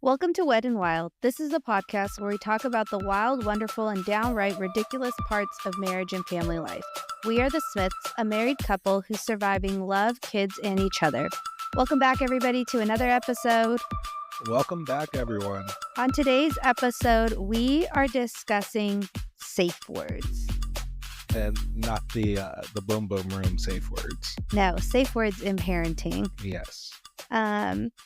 Welcome to Wed and Wild. This is a podcast where we talk about the wild, wonderful, and downright ridiculous parts of marriage and family life. We are the Smiths, a married couple who's surviving love, kids, and each other. Welcome back, everybody, to another episode. Welcome back, everyone. On today's episode, we are discussing safe words. And not the boom boom room safe words. No, safe words in parenting. Yes.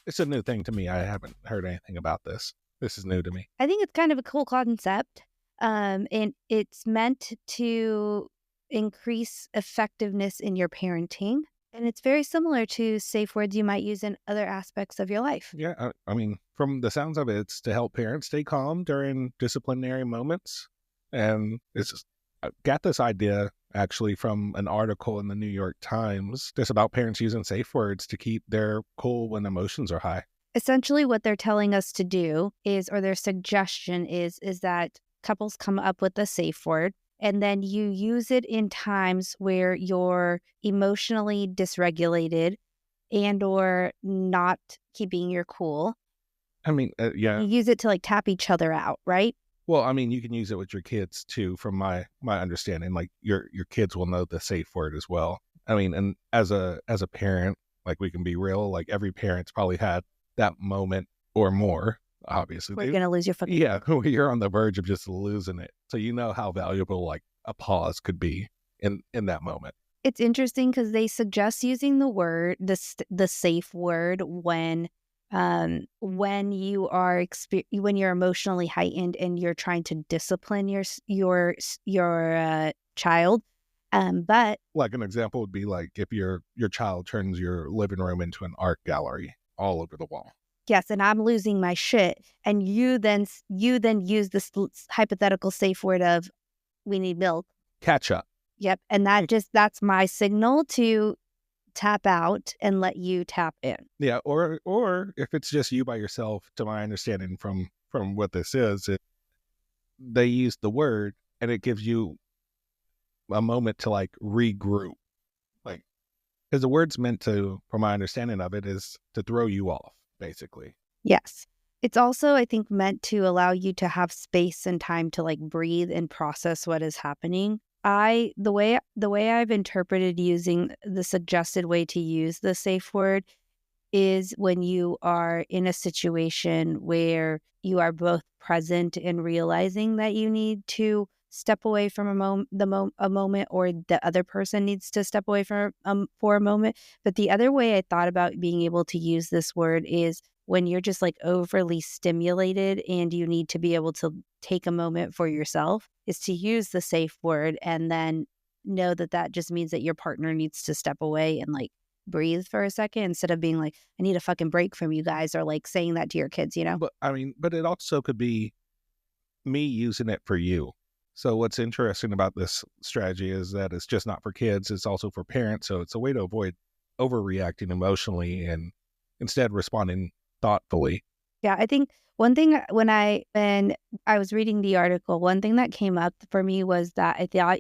It's a new thing to me. I haven't heard anything about this. This is new to me. I think it's kind of a cool concept. And it's meant to increase effectiveness in your parenting. And it's very similar to safe words you might use in other aspects of your life. Yeah, I mean, from the sounds of it, it's to help parents stay calm during disciplinary moments. And I got this idea actually from an article in the New York Times just about parents using safe words to keep their cool when emotions are high. Essentially what they're telling us to do is, or their suggestion is that couples come up with a safe word and then you use it in times where you're emotionally dysregulated and or not keeping your cool. I mean, yeah. You use it to tap each other out, right? Well, I mean, you can use it with your kids too, from my understanding. Like your kids will know the safe word as well. I mean, and as a parent, we can be real. Every parent's probably had that moment or more. Obviously, we're gonna lose your fucking. Yeah, you're on the verge of just losing it. So you know how valuable a pause could be in that moment. It's interesting because they suggest using the safe word when you are when you're emotionally heightened and you're trying to discipline your child. But an example would be if your child turns your living room into an art gallery all over the wall. Yes, and I'm losing my shit, and you then use this hypothetical safe word of we need milk. Catch up. Yep, and that's my signal to tap out and let you tap in. Yeah, or if it's just you by yourself, to my understanding from what this is, they use the word and it gives you a moment to regroup. Because the word's meant to, from my understanding of it, is to throw you off, basically. Yes. It's also, I think, meant to allow you to have space and time to breathe and process what is happening. The way I've interpreted using the suggested way to use the safe word is when you are in a situation where you are both present and realizing that you need to step away from a moment, or the other person needs to step away for a moment. But the other way I thought about being able to use this word is when you're just overly stimulated and you need to be able to take a moment for yourself, is to use the safe word and then know that just means that your partner needs to step away and breathe for a second instead of being I need a fucking break from you guys, or saying that to your kids, But it also could be me using it for you. So what's interesting about this strategy is that it's just not for kids, it's also for parents. So it's a way to avoid overreacting emotionally and instead responding thoughtfully. Yeah, I think one thing when I was reading the article, one thing that came up for me was that I thought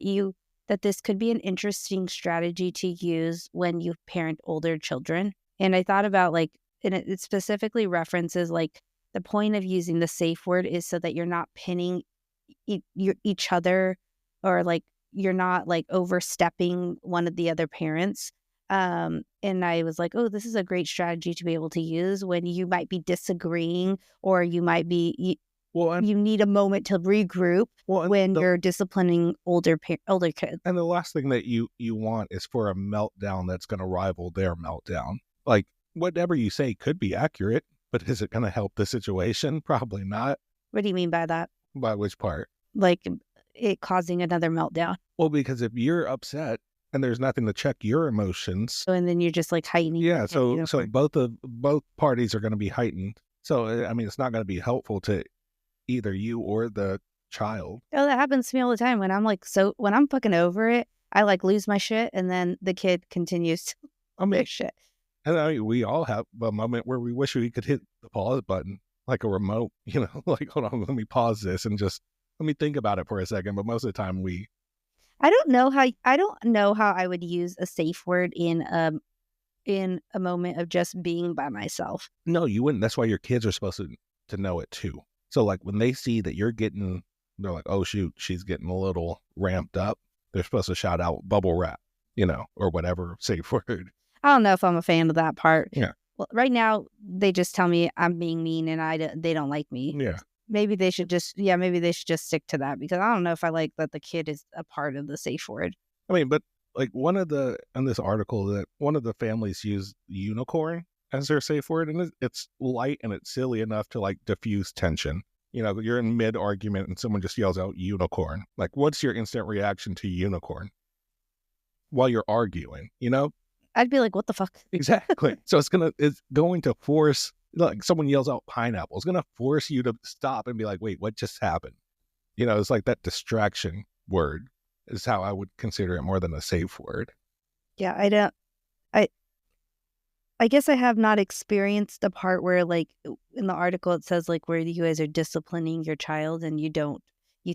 that this could be an interesting strategy to use when you parent older children. And I thought about and it specifically references the point of using the safe word is so that you're not pinning each other, or you're not overstepping one of the other parents. And I was oh, this is a great strategy to be able to use when you might be disagreeing, or you might be, you need a moment to regroup when you're disciplining older kids. And the last thing that you want is for a meltdown that's going to rival their meltdown. Whatever you say could be accurate, but is it going to help the situation? Probably not. What do you mean by that? By which part? It causing another meltdown. Well, because if you're upset and there's nothing to check your emotions, and then you're just heightening. Yeah, so both parties are going to be heightened. So I mean, it's not going to be helpful to either you or the child. Oh, that happens to me all the time. When I'm when I'm fucking over it, I lose my shit, and then the kid continues to lose shit. And I mean, we all have a moment where we wish we could hit the pause button, like a remote, hold on, let me pause this and just let me think about it for a second. But most of the time I don't know how I would use a safe word in a moment of just being by myself. No, you wouldn't. That's why your kids are supposed to to know it too. So like when they see that they're like, oh shoot, she's getting a little ramped up. They're supposed to shout out bubble wrap, or whatever safe word. I don't know if I'm a fan of that part. Yeah. Well, right now they just tell me I'm being mean and they don't like me. Yeah. Maybe they should just stick to that, because I don't know if I like that the kid is a part of the safe word. I mean, but like in this article, that one of the families used unicorn as their safe word, and it's light and it's silly enough to like diffuse tension. You're in mid argument and someone just yells out unicorn. Like, what's your instant reaction to unicorn while you're arguing? I'd be like, what the fuck? Exactly. So it's going to force, like someone yells out pineapple, it's going to force you to stop and be like, wait, what just happened? It's like that distraction word is how I would consider it, more than a safe word. Yeah, I guess I have not experienced the part where, like, in the article it says like where you guys are disciplining your child and you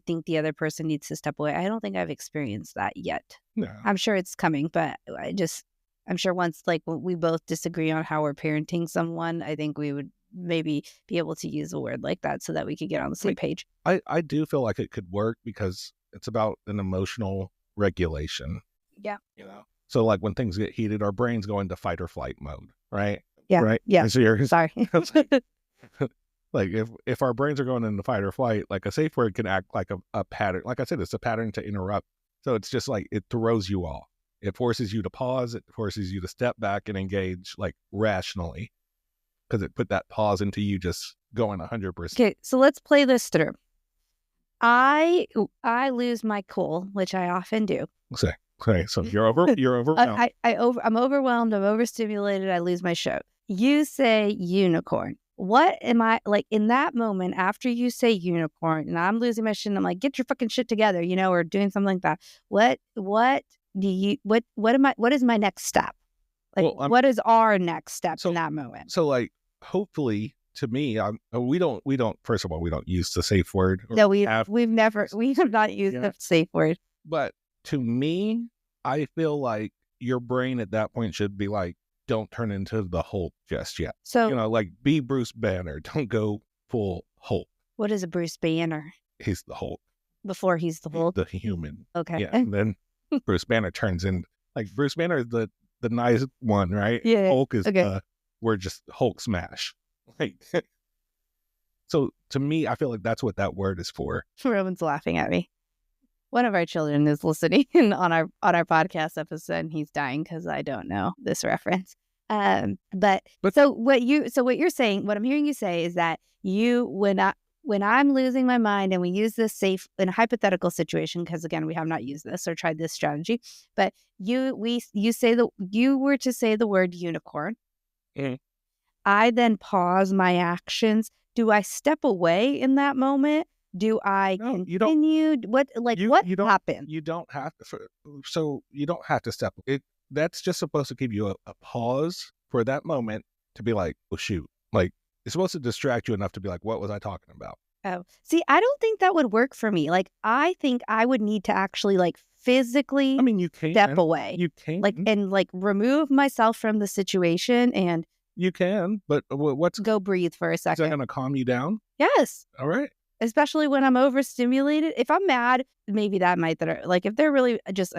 think the other person needs to step away. I don't think I've experienced that yet. No. I'm sure it's coming, but I'm sure once like we both disagree on how we're parenting someone, I think we would maybe be able to use a word like that so that we could get on the same page. I do feel like it could work because it's about an emotional regulation. Yeah. So like when things get heated, our brains go into fight or flight mode, right? Yeah. Right. Yeah. And so you're sorry. like if our brains are going into fight or flight, like a safe word can act like a pattern. Like I said, it's a pattern to interrupt. So it's just like it throws you off. It forces you to pause. It forces you to step back and engage like rationally, because it put that pause into you just going 100%. Okay, so let's play this through. I lose my cool, which I often do. Okay, so you're overwhelmed. I'm overwhelmed. I'm overstimulated. I lose my show. You say unicorn. What am I like in that moment after you say unicorn and I'm losing my shit? And I'm like, get your fucking shit together, or doing something like that. What is my next step? Like, what is our next step in that moment? So like, hopefully, to me, we don't. First of all, we don't use the safe word. No, we have not used the safe word. But to me, I feel like your brain at that point should be like, don't turn into the Hulk just yet. So like be Bruce Banner. Don't go full Hulk. What is a Bruce Banner? He's the Hulk. Before he's the Hulk, the human. Okay. Yeah, and then Bruce Banner turns in like Bruce Banner is the nice one, right? Yeah. Hulk is we're just Hulk smash. Like, so to me, I feel like that's what that word is for. Roman's laughing at me. One of our children is listening on our podcast episode, and he's dying because I don't know this reference. But so what you're saying, what I'm hearing you say is that when I'm losing my mind and we use this safe in a hypothetical situation, because again, we have not used this or tried this strategy, but you were to say the word unicorn. Mm-hmm. I then pause my actions. Do I step away in that moment? Do I continue? What happened? You don't have to. So you don't have to step. That's just supposed to give you a pause for that moment to be like, oh shoot, like it's supposed to distract you enough to be like, what was I talking about? Oh, see, I don't think that would work for me. Like, I think I would need to actually like physically. I mean, you can step away. You can like remove myself from the situation and. You can, but what's go breathe for a second? Is that going to calm you down? Yes. All right. Especially when I'm overstimulated. If I'm mad, maybe that might like if they're really just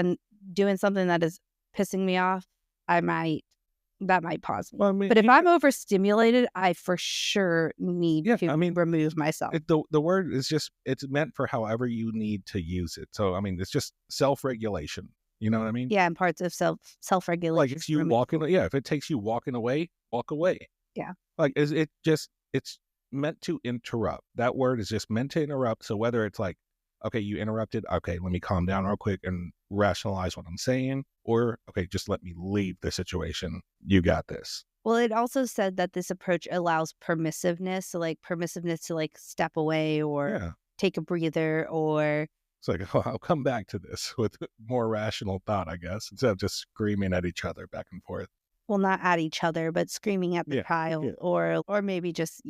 doing something that is pissing me off, that might pause me. Well, I mean, but if I'm overstimulated, I for sure need to remove myself. The word is just, it's meant for however you need to use it. So, I mean, it's just self-regulation. You know what I mean? Yeah, and parts of self-regulation. Like if you if it takes you walking away, walk away. Yeah. Like it's meant to interrupt. That word is just meant to interrupt. So whether it's like, okay, you interrupted, okay, let me calm down real quick and rationalize what I'm saying, or okay, just let me leave the situation. You got this. Well, it also said that this approach allows permissiveness. So like permissiveness to like step away or take a breather or. It's like, I'll come back to this with more rational thought, I guess, instead of just screaming at each other back and forth. Well, not at each other, but screaming at the child or maybe just,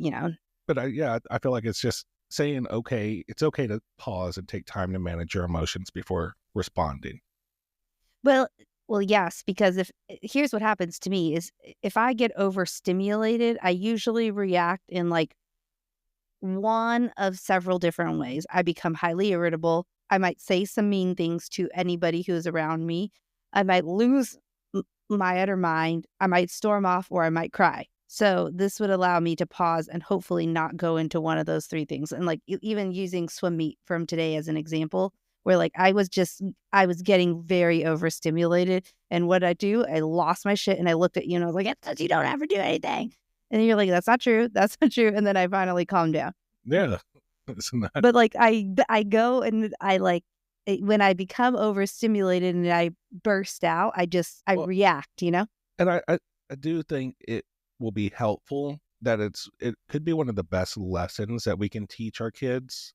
But I feel like it's just saying, okay, it's okay to pause and take time to manage your emotions before responding. Well, yes, because here's what happens to me is if I get overstimulated, I usually react in like one of several different ways. I become highly irritable. I might say some mean things to anybody who's around me. I might lose my utter mind. I might storm off, or I might cry. So this would allow me to pause and hopefully not go into one of those three things. And like even using swim meet from today as an example, where like I was getting very overstimulated. And what I do, I lost my shit and I looked at you and I was like, it's 'cause you don't ever do anything. And then you're like, that's not true. That's not true. And then I finally calmed down. Yeah. It's not. But like I go and I like when I become overstimulated and I burst out, I react, you know? And I do think it will be helpful that it could be one of the best lessons that we can teach our kids.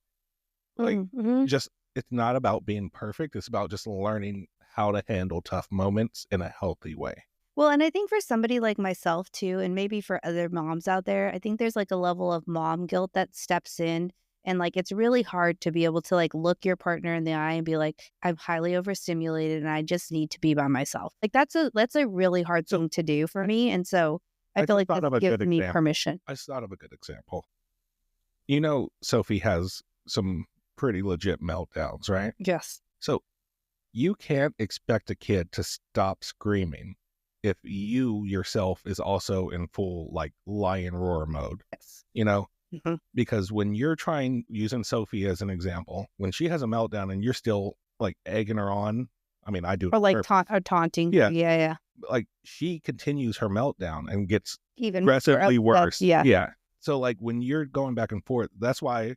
Like just it's not about being perfect. It's about just learning how to handle tough moments in a healthy way. Well, and I think for somebody like myself too, and maybe for other moms out there, I think there's like a level of mom guilt that steps in. And like it's really hard to be able to like look your partner in the eye and be like, I'm highly overstimulated and I just need to be by myself. Like that's a really hard thing to do for me. And so I feel like thought of that a gives good me example. permission. I just thought of a good example. You know, Sophie has some pretty legit meltdowns, right? Yes. So you can't expect a kid to stop screaming if you yourself is also in full like lion roar mode. Yes. You know, because when you're using Sophie as an example, when she has a meltdown and you're still like egging her on, I mean, I do. Or like taunting. Yeah. Yeah. Like she continues her meltdown and gets Even progressively worse. Yeah. Yeah. So like when you're going back and forth, that's why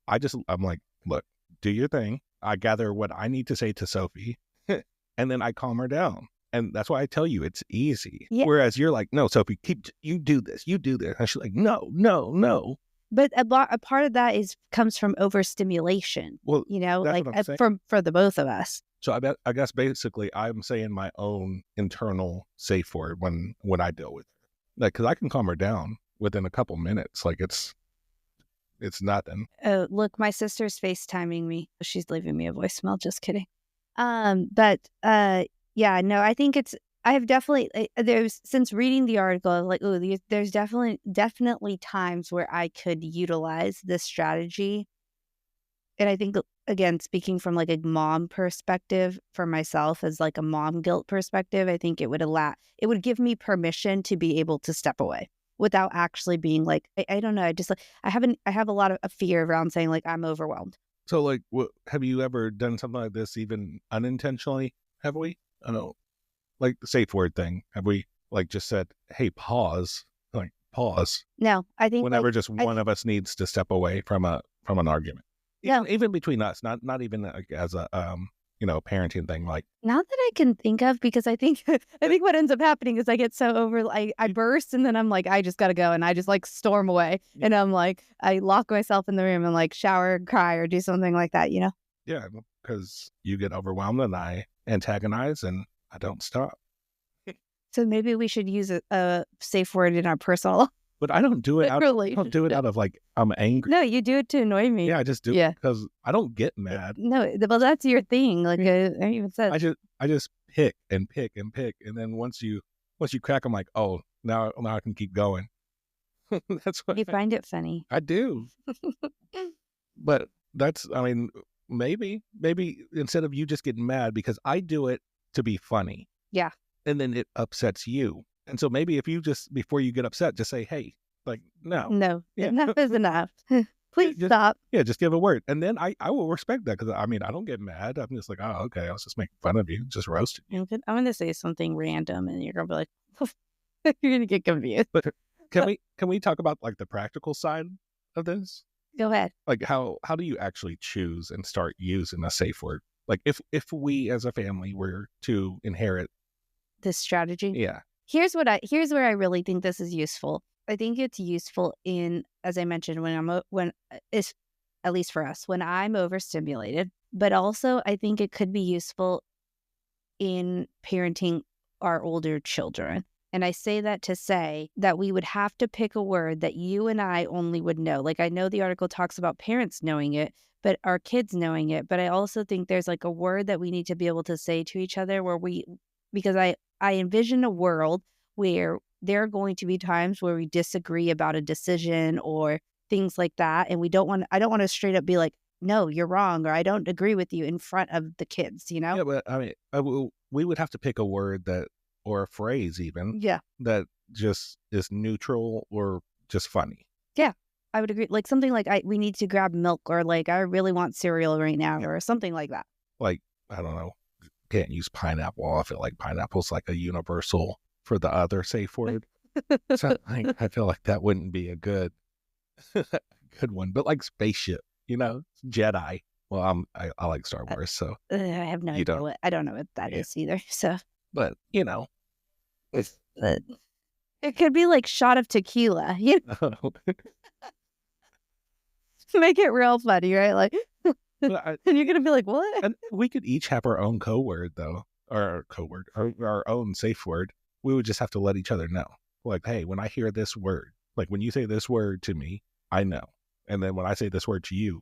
I'm like, look, do your thing. I gather what I need to say to Sophie and then I calm her down. And that's why I tell you it's easy. Yeah. Whereas you're like, no, Sophie, you do this. And she's like, no. But a part of that comes from overstimulation. Well, you know, that's like what I'm saying. for the both of us. So I guess basically I'm saying my own internal safe word when I deal with her. Like, cause I can calm her down within a couple minutes. Like it's nothing. Look, my sister's FaceTiming me. She's leaving me a voicemail. Just kidding. Yeah, no, I think I have definitely, since reading the article, I was like, oh, there's definitely times where I could utilize this strategy. And I think, again, speaking from like a mom perspective for myself as like a mom guilt perspective, I think it would give me permission to be able to step away without actually being like, I don't know. I just like, I have a lot of fear around saying like, I'm overwhelmed. So like, have you ever done something like this even unintentionally? Have we? I don't know, like the safe word thing. Have we like just said, hey, pause, like pause? No, I think whenever just one of us needs to step away from an argument. Even between us, not even like as a parenting thing. Like not that I can think of, because I think what ends up happening is I get so I burst and then I'm like, I just gotta go, and I just like storm away, and I'm like, I lock myself in the room and like shower, cry, or do something like that, you know? Yeah, because you get overwhelmed and I antagonize and I don't stop. So maybe we should use a safe word in our personal. But I don't do it out of like I'm angry. No, you do it to annoy me. Yeah, I just do it because I don't get mad. No, well, that's your thing. Like I even said, I just pick and pick and pick, and then once you crack, I'm like, oh, now I can keep going. That's what you find it funny. I do. But maybe instead of you just getting mad because I do it to be funny. Yeah. And then it upsets you. And so maybe if you just, before you get upset, just say, hey, like, no. Yeah. Enough is enough. Please stop. Yeah, just give a word. And then I will respect that, because I don't get mad. I'm just like, oh, okay, I was just making fun of you, just roasting you. I'm going to say something random and you're going to be like, you're going to get confused. But can we talk about like the practical side of this? Go ahead. Like how do you actually choose and start using a safe word? Like if we as a family were to inherit this strategy? Yeah. Here's where I really think this is useful. I think it's useful in, as I mentioned, when it's, at least for us, when I'm overstimulated, but also I think it could be useful in parenting our older children. And I say that to say that we would have to pick a word that you and I only would know. Like, I know the article talks about parents knowing it, but our kids knowing it. But I also think there's like a word that we need to be able to say to each other because I envision a world where there are going to be times where we disagree about a decision, or things like that. And I don't want to straight up be like, no, you're wrong, or I don't agree with you in front of the kids, you know? Yeah, but I mean, we would have to pick a word or a phrase even Yeah. that just is neutral or just funny. Yeah. I would agree. Like something like we need to grab milk, or like I really want cereal right now, or something like that. Like, I don't know, can't use pineapple. I feel like pineapple's like a universal for the other safe word. So I feel like that wouldn't be a good one. But like spaceship, Jedi. Well, I like Star Wars, so I have no idea I don't know what that is either. So, but but it could be like shot of tequila, make it real funny, right? Like, and you're gonna be like, what? And we could each have our own code word though, or our own safe word. We would just have to let each other know. Like, hey, when I hear this word, like when you say this word to me, I know. And then when I say this word to you,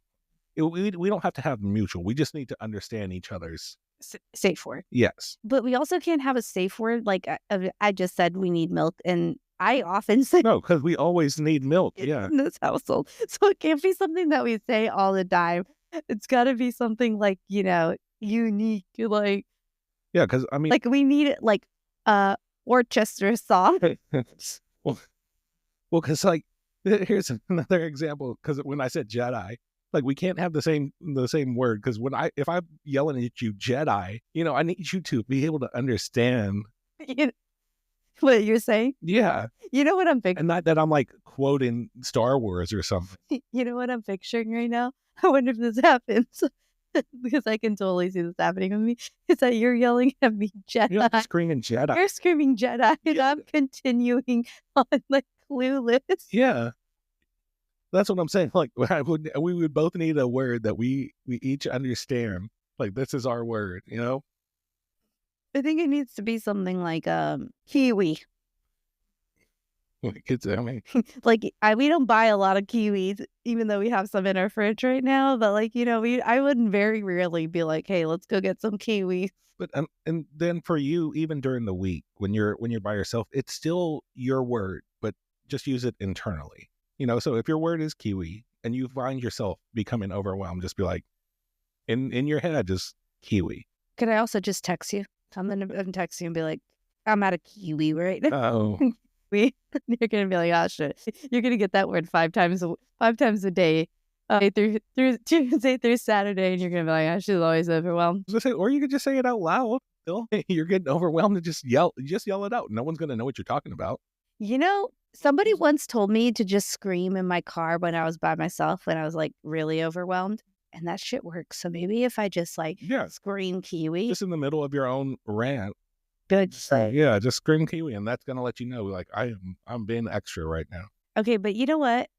we don't have to have mutual. We just need to understand each other's safe word. Yes. But we also can't have a safe word. Like I just said, we need milk. And I often say, no, because we always need milk. Yeah. In this household. So it can't be something that we say all the time. It's got to be something like, unique. Like, yeah, because I mean, like we need it like Worcester sauce. well, because like, here's another example. Because when I said Jedi, like we can't have the same word. Because if I'm yelling at you Jedi, I need you to be able to understand what you're saying. Yeah, you know what I'm picturing, and not that I'm like quoting Star Wars or something. You know what I'm picturing right now? I wonder if this happens. Because I can totally see this happening with me. Is that you're yelling at me Jedi. You're screaming Jedi. You're screaming Jedi, and I'm continuing on like Clueless. Yeah. That's what I'm saying. Like we would both need a word that we each understand. Like this is our word, I think it needs to be something like Kiwi. Like we don't buy a lot of kiwis, even though we have some in our fridge right now. But like I wouldn't very rarely be like, hey, let's go get some kiwis. But and then for you, even during the week when you're by yourself, it's still your word, but just use it internally. So if your word is Kiwi and you find yourself becoming overwhelmed, just be like, in your head, just Kiwi. Could I also just text you? I'm gonna text you and be like, I'm at a Kiwi right now. Oh. You're gonna be like, oh shit. You're gonna get that word 5 times a day, through Tuesday through Saturday, and you're gonna be like, oh, she's always overwhelmed. Or you could just say it out loud. You're getting overwhelmed and just yell it out. No one's gonna know what you're talking about. Somebody once told me to just scream in my car when I was by myself when I was like really overwhelmed, and that shit works. So maybe if I just like scream Kiwi, just in the middle of your own rant. Good. Yeah, just scream Kiwi, and that's gonna let you know, like, I'm being extra right now. Okay, but you know what?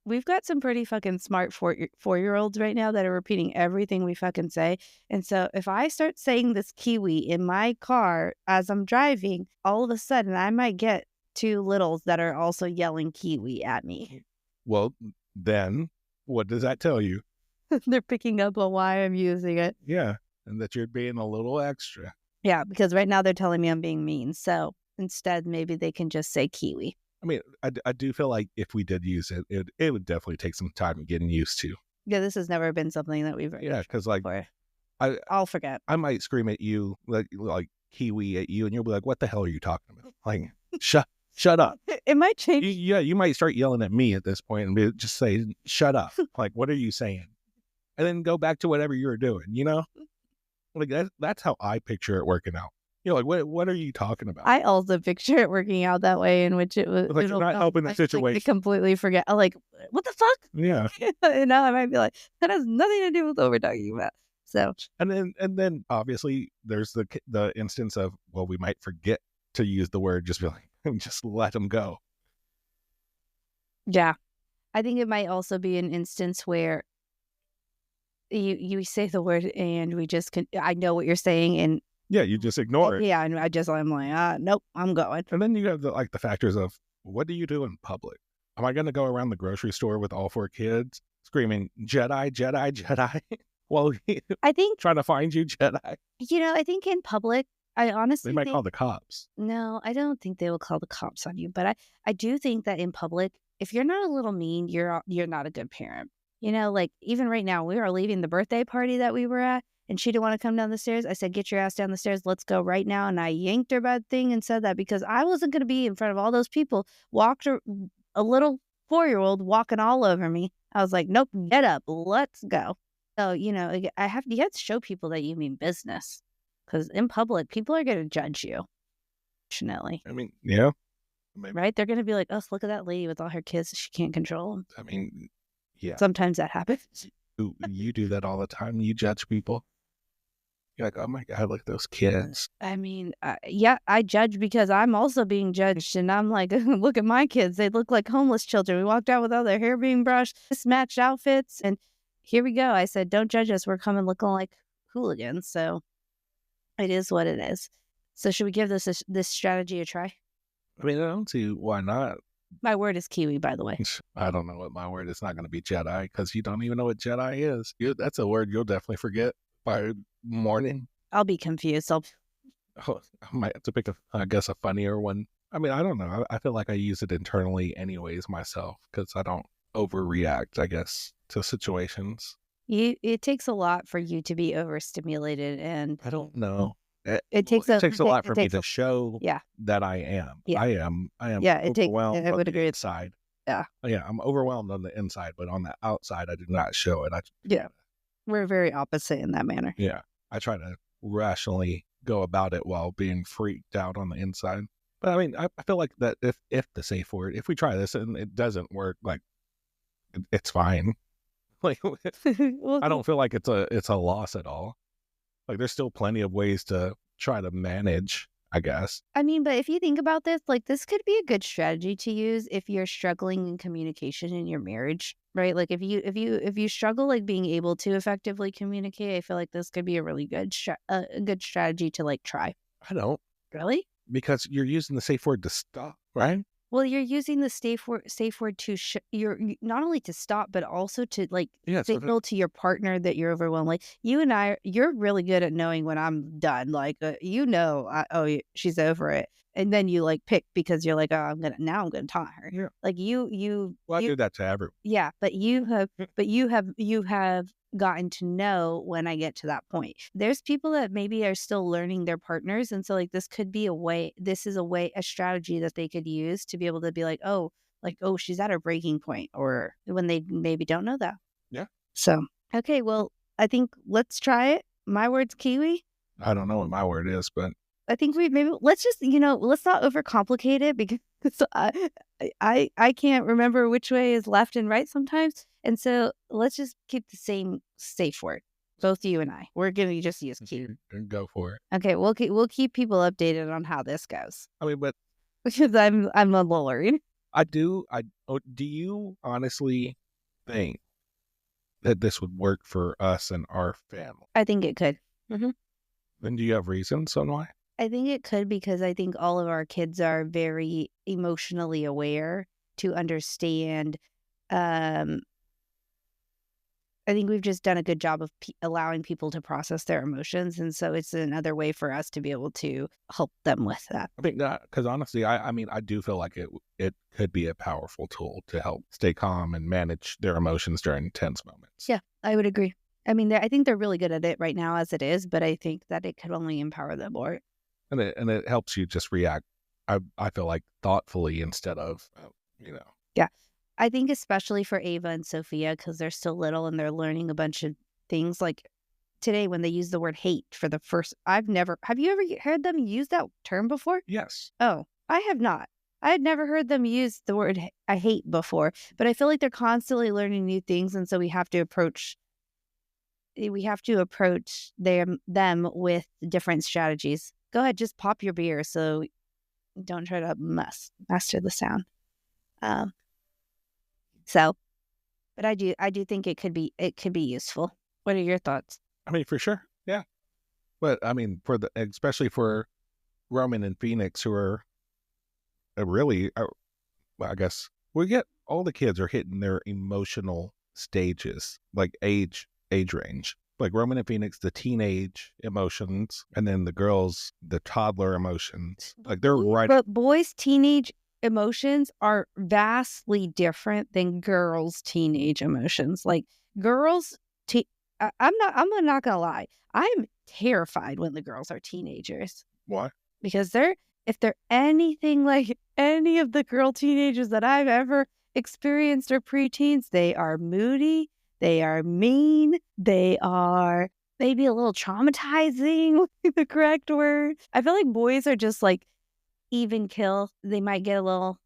We've got some pretty fucking smart 4-year-olds right now that are repeating everything we fucking say. And so if I start saying this Kiwi in my car as I'm driving, all of a sudden I might get 2 littles that are also yelling Kiwi at me. Well, then what does that tell you? They're picking up on why I'm using it. Yeah, and that you're being a little extra. Yeah, because right now they're telling me I'm being mean. So instead, maybe they can just say Kiwi. I mean, I do feel like if we did use it, it would definitely take some time getting used to. Yeah, this has never been something that we've... Yeah, because like, I'll forget. I might scream at you, like Kiwi at you, and you'll be like, what the hell are you talking about? Like, shut up. It might change. You might start yelling at me at this point and just say, shut up. Like, what are you saying? And then go back to whatever you were doing, Like that's how I picture it working out. Like what are you talking about? I also picture it working out that way, in which it was like you're not helping the situation. I completely forget. I'm like, what the fuck? Yeah. And now I might be like, that has nothing to do with what we're talking about. So and then obviously there's the instance of, well, we might forget to use the word, just be like, just let them go. Yeah, I think it might also be an instance where you say the word and we just I know what you're saying, and yeah, you just ignore it. Yeah, and I'm like, nope, I'm going. And then you have the factors of, what do you do in public? Am I going to go around the grocery store with all 4 kids screaming Jedi, Jedi, Jedi? Well, I think trying to find you, Jedi. I think in public, I honestly they might call the cops. No, I don't think they will call the cops on you, but I do think that in public, if you're not a little mean, you're not a good parent. You know, like even right now, we are leaving the birthday party that we were at, and she didn't want to come down the stairs. I said, "Get your ass down the stairs. Let's go right now." And I yanked her by the thing and said that because I wasn't going to be in front of all those people. Walked her, a little 4-year-old walking all over me. I was like, "Nope, get up, let's go." So you know, you have to show people that you mean business, because in public, people are going to judge you. Unfortunately, I mean, yeah. I mean, right? They're going to be like, "Oh, look at that lady with all her kids. She can't control them." I mean, yeah. Sometimes that happens. You do that all the time. You judge people. You're like, oh my God, look at those kids. I mean, yeah, I judge because I'm also being judged, and I'm like, look at my kids. They look like homeless children. We walked out with all their hair being brushed, mismatched outfits, and here we go. I said, don't judge us. We're coming looking like hooligans. So it is what it is. So should we give this strategy a try? I mean, I don't see why not. My word is Kiwi, by the way. I don't know what my word is. Not going to be Jedi because you don't even know what Jedi is. That's a word you'll definitely forget by morning. I'll be confused. I might have to pick a funnier one. I mean, I don't know. I feel like I use it internally anyways myself because I don't overreact, I guess, to situations. It takes a lot for you to be overstimulated, and I don't know. It takes a lot for me to show yeah. that I am. Yeah. I am Yeah, it takes. overwhelmed I on would the agree. inside. Yeah. Yeah, I'm overwhelmed on the inside, but on the outside, I do not show it. Yeah. We're very opposite in that manner. Yeah, I try to rationally go about it while being freaked out on the inside. But I mean, I feel like that if the safe word, if we try this and it doesn't work, like it's fine. Like Well, I don't feel like it's a loss at all. Like there's still plenty of ways to try to manage, I guess. I mean, but if you think about this, like this could be a good strategy to use if you're struggling in communication in your marriage, right? Like if you struggle like being able to effectively communicate, I feel like this could be a really good a good strategy to like try. I don't, Really? because you're using the safe word to stop, right? Well, you're using the safe word to you're not only to stop, but also to like Yeah. So signal to your partner that you're overwhelmed. Like you and I, you're really good at knowing when I'm done. Like you know, she's over it, and then you like pick because you're like, oh, I'm gonna taunt her. Yeah. Like you. Well, I do that to everyone. Yeah, but you have gotten to know when I get to that point. There's people that maybe are still learning their partners, and so like this could be a strategy that they could use to be able to be like, oh, she's at her breaking point, or when they maybe don't know that. Yeah. So, okay, well, I think let's try it. My word's Kiwi. I don't know what my word is, but I think let's just, let's not overcomplicate it because I can't remember which way is left and right sometimes. And so let's just keep the same safe word. Both you and I. We're going to just use Kiwi. Go for it. Okay, we'll keep people updated on how this goes. I mean, but because I'm a little worried. do you honestly think that this would work for us and our family? I think it could. Then do you have reasons on why? I think it could because I think all of our kids are very emotionally aware to understand. I think we've just done a good job of allowing people to process their emotions. And so it's another way for us to be able to help them with that. I think that, because honestly, I mean, I do feel like it could be a powerful tool to help stay calm and manage their emotions during tense moments. Yeah, I would agree. I mean, I think they're really good at it right now as it is, but I think that it could only empower them more. And it helps you just react, I feel like, thoughtfully instead of, Yeah. I think especially for Ava and Sophia, because they're still little and they're learning a bunch of things. Like today when they use the word hate for the first, have you ever heard them use that term before? Yes. Oh, I have not. I had never heard them use the word I hate before, but I feel like they're constantly learning new things. And so we have to approach them with different strategies. Go ahead, just pop your beer so don't try to master the sound. But I do think it could be useful. What are your thoughts? I mean, for sure. Yeah. But I mean, especially for Roman and Phoenix, who are really, I guess we get all the kids are hitting their emotional stages, like age range. Like Roman and Phoenix, the teenage emotions, and then the girls, the toddler emotions. Like they're right. But boys, teenage emotions are vastly different than girls' teenage emotions. Like girls, I'm not gonna lie. I'm terrified when the girls are teenagers. Why? Because if they're anything like any of the girl teenagers that I've ever experienced or preteens, they are moody, they are mean, they are maybe a little traumatizing, would be the correct word. I feel like boys are just like even kill. They might get a little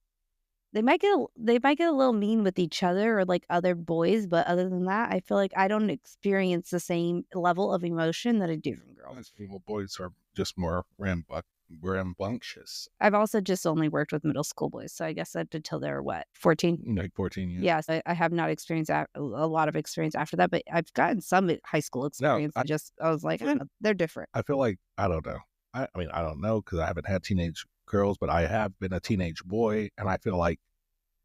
mean with each other or like other boys, but other than that, I feel like I don't experience the same level of emotion that I do from girls. Well, boys are just more rambunctious. I've also just only worked with middle school boys, so I guess up until they're what, 14? Like 14, yeah. Yes, I have not experienced a lot of experience after that, but I've gotten some high school experience. I was like, I don't know, they're different. I feel like, I don't know. I mean, I don't know because I haven't had teenage girls, but I have been a teenage boy, and I feel like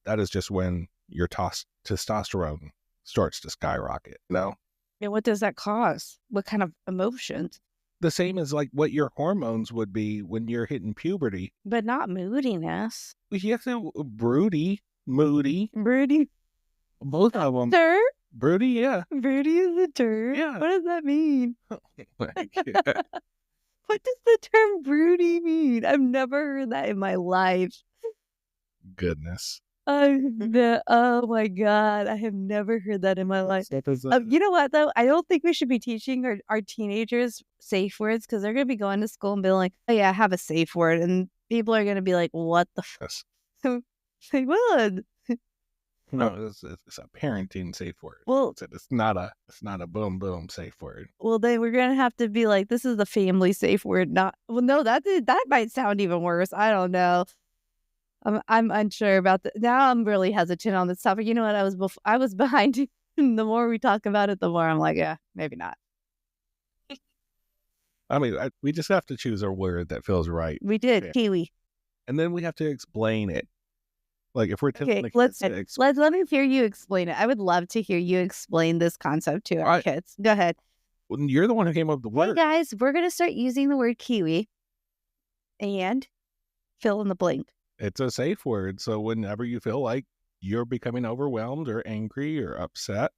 that is just when your testosterone starts to skyrocket, you know? And what does that cause? What kind of emotions? The same as like what your hormones would be when you're hitting puberty. But not moodiness. Yes, broody, moody. Broody. Both of them. Sir? Broody, yeah. Broody is a term? Yeah. What does that mean? What does the term broody mean? I've never heard that in my life. Goodness. Oh my God. I have never heard that in my life. You know what, though? I don't think we should be teaching our teenagers safe words because they're going to be going to school and being like, oh, yeah, I have a safe word. And people are going to be like, what the Yes. Say what? No, it's a parenting safe word. Well, it's not a boom boom safe word. Well, then we're gonna have to be like, this is the family safe word. Not well, no, that might sound even worse. I don't know. I'm unsure about that. Now I'm really hesitant on this topic. You know what? I was behind you. The more we talk about it, the more I'm like, yeah, maybe not. I mean, we just have to choose a word that feels right. We did. Yeah. Kiwi. And then we have to explain it. Like if we're okay, let me hear you explain it. I would love to hear you explain this concept to our kids. Go ahead. Well, you're the one who came up with the word. Hey guys, we're gonna start using the word kiwi and fill in the blank. It's a safe word. So whenever you feel like you're becoming overwhelmed or angry or upset,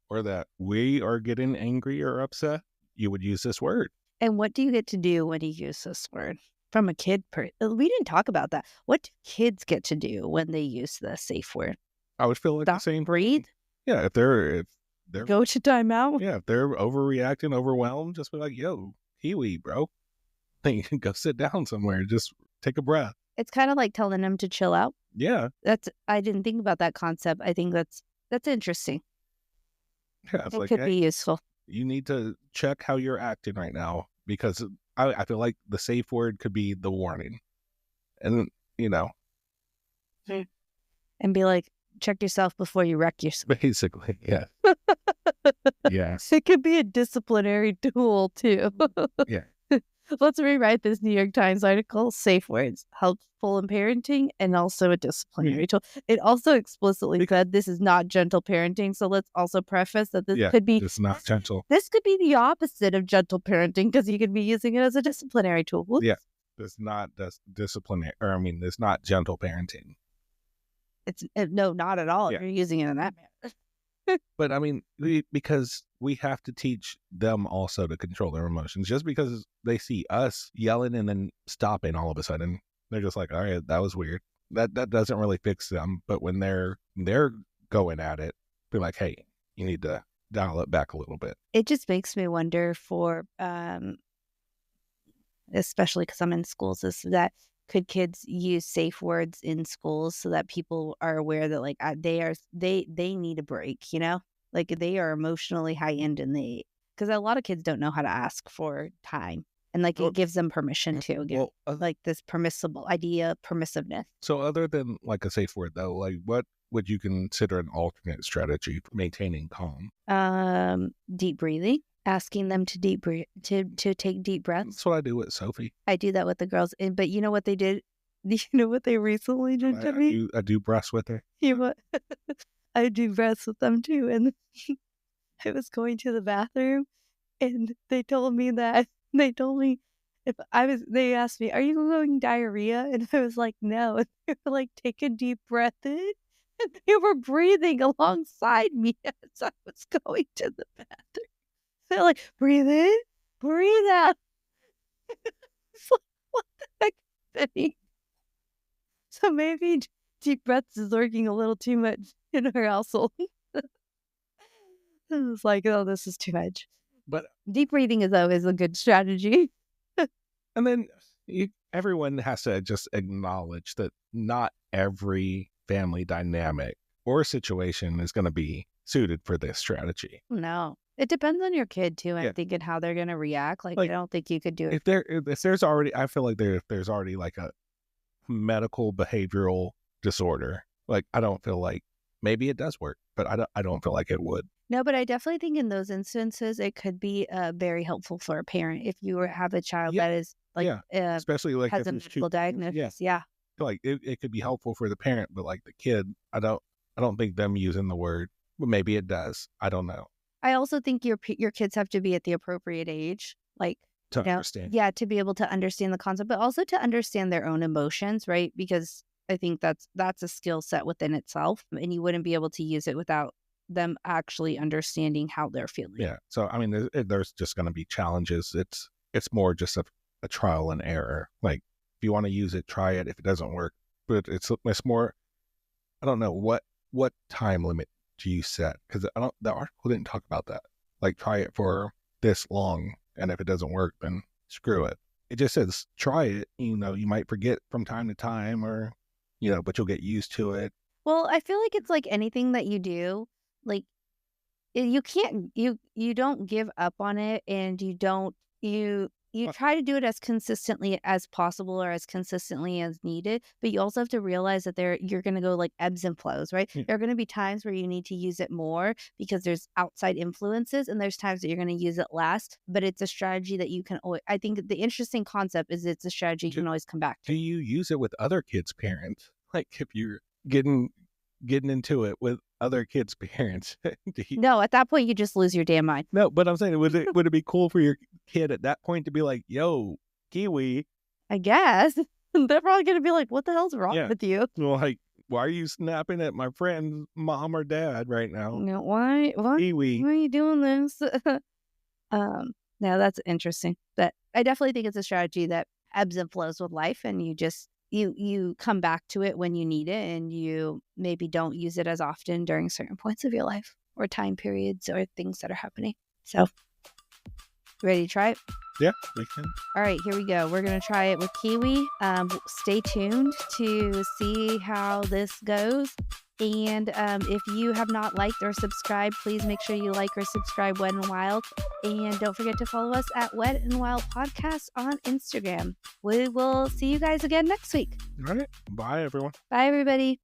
or that we are getting angry or upset, you would use this word. And what do you get to do when you use this word? From a kid, we didn't talk about that. What do kids get to do when they use the safe word? I would feel like the same. Breathe. Yeah, if they're go to timeout. Yeah, if they're overreacting, overwhelmed, just be like, "Yo, Kiwi, bro, go sit down somewhere. Just take a breath." It's kind of like telling them to chill out. Yeah, I didn't think about that concept. I think that's interesting. Yeah, it could be useful. You need to check how you're acting right now because I feel like the safe word could be the warning. And, And be like, check yourself before you wreck yourself. Basically, yeah. Yes. It could be a disciplinary tool, too. Yeah. Let's rewrite this New York Times article. Safe words, helpful in parenting, and also a disciplinary tool. It also explicitly said this is not gentle parenting. So let's also preface that this could be... it's not gentle. This could be the opposite of gentle parenting because you could be using it as a disciplinary tool. Whoops. Yeah. It's not disciplinary, it's not gentle parenting. No, not at all. If you're using it in that manner. But I mean, because we have to teach them also to control their emotions. Just because they see us yelling and then stopping all of a sudden, they're just like, all right, that was weird. That doesn't really fix them. But when they're going at it, be like, hey, you need to dial it back a little bit. It just makes me wonder for, especially because I'm in schools, is that could kids use safe words in schools so that people are aware that like they need a break, like they are emotionally heightened and because a lot of kids don't know how to ask for time and like it gives them permission to like this permissiveness. So other than like a safe word though, like what would you consider an alternate strategy for maintaining calm? Deep breathing. Asking them to to take deep breaths. That's what I do with Sophie. I do that with the girls. But you know what they did? You know what they recently did to me? I do breaths with her. You know what? I do breaths with them too. And I was going to the bathroom and they told me They asked me, "Are you going diarrhea?" And I was like, "No." And they were like, "Take a deep breath in." And they were breathing alongside me as I was going to the bathroom. They're like, "Breathe in, breathe out." It's like, what the heck is happening? So maybe deep breaths is working a little too much in our household. I was like, "Oh, this is too much." But Deep breathing is always a good strategy. and then everyone has to just acknowledge that not every family dynamic or situation is going to be suited for this strategy. No. It depends on your kid too, I Yeah. think, and how they're gonna react. Like, I Like don't think you could do it. if there's already, I feel like there's already like a medical behavioral disorder. Like I don't feel like maybe it does work, but I don't feel like it would. No, but I definitely think in those instances, it could be, very helpful for a parent if you have a child Yeah, that is, like, yeah. Especially like has if a there's two medical parents. Yeah. diagnosis. Yeah. Like it could be helpful for the parent, but like the kid, I don't think them using the word, but maybe it does. I don't know. I also think your kids have to be at the appropriate age, like, To you know, understand. yeah, to be able to understand the concept, but also to understand their own emotions, right? Because I think that's a skill set within itself, and you wouldn't be able to use it without them actually understanding how they're feeling. Yeah. So I mean, there's just going to be challenges. It's more just a trial and error. Like if you want to use it, try it. If it doesn't work, but it's more. I don't know what time limit do you set, because I don't. The article didn't talk about that. Like try it for this long, and if it doesn't work, then screw it. It just says try it. You know, you might forget from time to time, or but you'll get used to it. Well, I feel like it's like anything that you do, like you can't you don't give up on it, and you don't you Well, try to do it as consistently as possible or as consistently as needed, but you also have to realize that you're going to go like ebbs and flows, right? yeah. There are going to be times where you need to use it more because there's outside influences, and there's times that you're going to use it less, but it's a strategy that you can always, I think the interesting concept is it's a strategy you Do, can always come back do to. you use it with other kids' parents? Like if you're getting into it with other kids' parents, do you, No, at that point you just lose your damn mind. no, but I'm saying, would it be cool for your kid at that point to be like, "Yo, Kiwi, I guess. They're probably gonna be like, "What the hell's wrong yeah, with you?" well, like, why are you snapping at my friend's mom or dad right now, You know, "Why Kiwi?" are you doing this?" No, that's interesting. But I definitely think it's a strategy that ebbs and flows with life, and you just you come back to it when you need it, and you maybe don't use it as often during certain points of your life or time periods or things that are happening. So, ready to try it? Yeah, we can. All right, here we go. We're going to try it with Kiwi. Stay tuned to see how this goes. And if you have not liked or subscribed, please make sure you like or subscribe Wed and Wild. And don't forget to follow us at Wed and Wild Podcast on Instagram. We will see you guys again next week. All right, bye everyone. Bye, everybody.